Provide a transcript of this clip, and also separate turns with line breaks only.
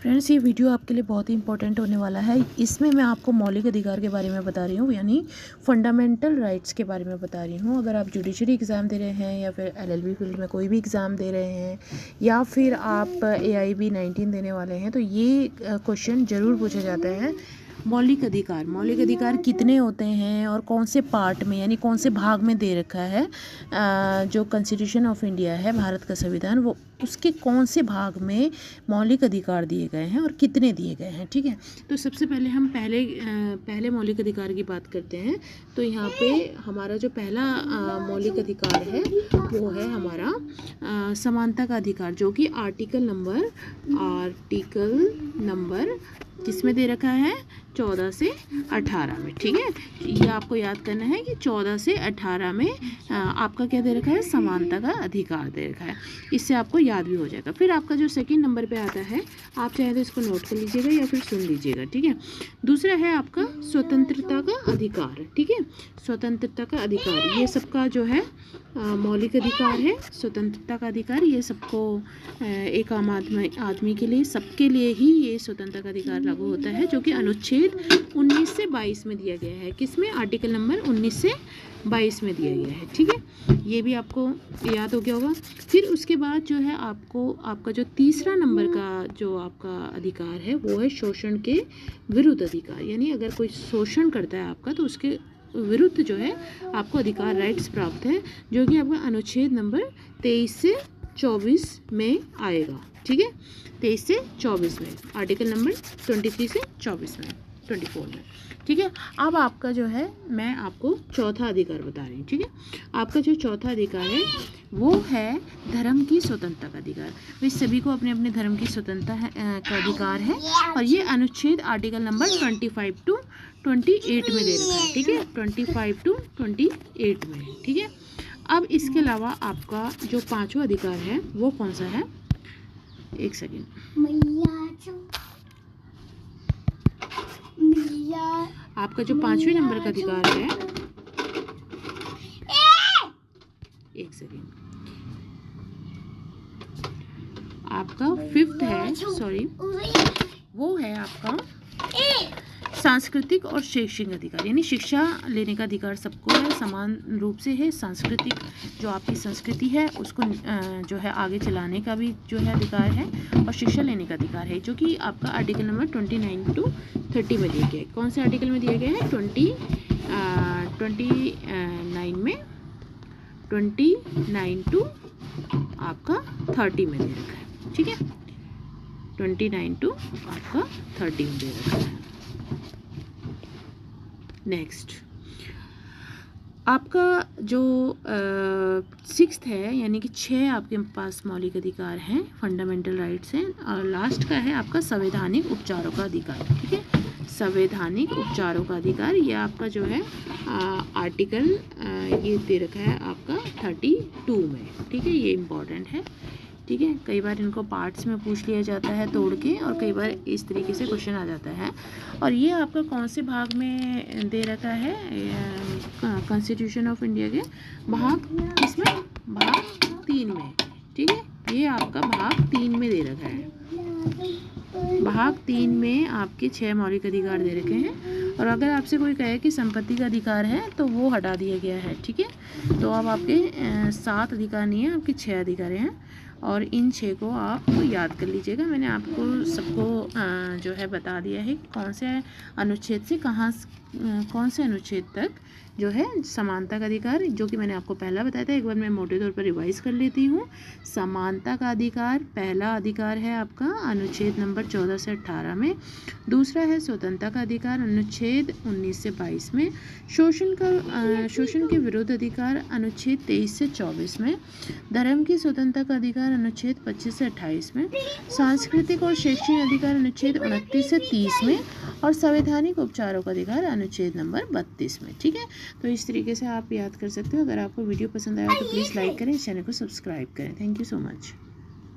Friends, ये video आपके लिए बहुत ही इंपॉर्टेंट होने वाला है। इसमें मैं आपको मौलिक अधिकार के बारे में बता रही हूँ, यानी फंडामेंटल राइट्स के बारे में बता रही हूँ। अगर आप जुडिशरी एग्ज़ाम दे रहे हैं या फिर एलएलबी फील्ड में कोई भी एग्ज़ाम दे रहे हैं या फिर आप AIB 19 देने वाले हैं, तो ये क्वेश्चन ज़रूर पूछा जाता है। मौलिक अधिकार कितने होते हैं और कौन से पार्ट में, यानी कौन से भाग में दे रखा है। जो कॉन्स्टिट्यूशन ऑफ इंडिया है, भारत का संविधान, वो उसके कौन से भाग में मौलिक अधिकार दिए गए हैं और कितने दिए गए हैं। ठीक है, तो सबसे पहले हम पहले मौलिक अधिकार की बात करते हैं। तो यहाँ पे हमारा जो पहला मौलिक अधिकार है वो है हमारा समानता का अधिकार, जो कि आर्टिकल नंबर किसमें दे रखा है, 14 से 18 में। ठीक है, ये आपको याद करना है कि 14 से 18 में आपका क्या दे रखा है, समानता का अधिकार दे रखा है। इससे आपको याद भी हो जाएगा। फिर आपका जो सेकंड नंबर पे आता है, आप चाहे तो इसको नोट कर लीजिएगा या फिर सुन लीजिएगा। ठीक है, दूसरा है आपका स्वतंत्रता का अधिकार। ठीक है, स्वतंत्रता का अधिकार, ये सबका जो है मौलिक अधिकार है। स्वतंत्रता का अधिकार ये सबको एक आम आदमी के लिए, सबके लिए ही ये स्वतंत्रता का अधिकार लागू होता है, जो कि अनुच्छेद 19 से 22 में दिया गया है। किसमें, आर्टिकल नंबर 19 से 22 में दिया गया है। ठीक है, ये भी आपको याद हो गया होगा। फिर उसके बाद जो है आपका जो तीसरा नंबर का जो आपका अधिकार है वो है शोषण के विरुद्ध अधिकार। यानी अगर कोई शोषण करता है आपका, तो उसके विरुद्ध जो है आपको अधिकार, राइट्स प्राप्त है, जो कि आपका अनुच्छेद नंबर 23 से 24 में आएगा। ठीक है, 23 से 24 में, आर्टिकल नंबर 23 से 24 में, 24 में। ठीक है, अब आपका जो है, मैं आपको चौथा अधिकार बता रही हूँ। ठीक है, आपका जो चौथा अधिकार है वो है धर्म की स्वतंत्रता का अधिकार। भाई सभी को अपने अपने धर्म की स्वतंत्रता का अधिकार है, और ये अनुच्छेद आर्टिकल नंबर 25 to 28 में दे रखा है। ठीक है, 25 to 28 में। ठीक है, अब इसके अलावा आपका जो पांचवा अधिकार है वो कौन सा है, एक सेकेंड, आपका जो 5वें नंबर का अधिकार है, एक सेकेंड, आपका 5th है, सॉरी, वो है आपका सांस्कृतिक और शैक्षिक अधिकार। यानी शिक्षा लेने का अधिकार सबको है, समान रूप से है। सांस्कृतिक, जो आपकी संस्कृति है उसको जो है आगे चलाने का भी जो है अधिकार है, और शिक्षा लेने का अधिकार है, जो कि आपका आर्टिकल नंबर 29 to 30 में दिया गया है। कौन से आर्टिकल में दिया गया है, 29 में, 29 to आपका 30 में दे रखा है। ठीक है, 29 to आपका 30 में दे रखा है। नेक्स्ट, आपका जो 6th है, यानी कि 6 आपके पास मौलिक अधिकार हैं, फंडामेंटल राइट्स हैं, और लास्ट का है आपका संवैधानिक उपचारों का अधिकार। ठीक है, संवैधानिक उपचारों का अधिकार, ये आपका जो है आर्टिकल ये दे रखा है आपका 32 में। ठीक है, ये इम्पॉर्टेंट है। ठीक है, कई बार इनको पार्ट्स में पूछ लिया जाता है तोड़ के, और कई बार इस तरीके से क्वेश्चन आ जाता है। और ये आपका कौन से भाग में दे रखा है, कॉन्स्टिट्यूशन ऑफ इंडिया के भाग, इसमें भाग 3 में। ठीक है, ये आपका भाग 3 में दे रखा है। भाग 3 में आपके 6 मौलिक अधिकार दे रखे हैं, और अगर आपसे कोई कहे कि संपत्ति का अधिकार है तो वो हटा दिया गया है। ठीक है, तो अब आपके 7 अधिकार नहीं है, आपके 6 अधिकार हैं, और इन 6 को आप याद कर लीजिएगा। मैंने आपको सबको जो है बता दिया है कि कौन से अनुच्छेद से कौन से अनुच्छेद तक जो है समानता का अधिकार, जो कि मैंने आपको पहला बताया था। एक बार मैं मोटे तौर पर रिवाइज कर लेती हूँ। समानता का अधिकार, पहला अधिकार है आपका अनुच्छेद नंबर 14 से 18 में। दूसरा है स्वतंत्रता का अधिकार, अनुच्छेद 19 से 22 में। शोषण के विरुद्ध अधिकार, अनुच्छेद 23 से 24 में। धर्म की स्वतंत्रता का अधिकार, अनुच्छेद 25 से 28 में। सांस्कृतिक और शैक्षिक अधिकार, अनुच्छेद 29 से 30 में। और संवैधानिक उपचारों का अधिकार, अनुच्छेद नंबर 32 में। ठीक है, तो इस तरीके से आप याद कर सकते हो। अगर आपको वीडियो पसंद आया तो प्लीज़ लाइक करें, चैनल को सब्सक्राइब करें। Thank you so much.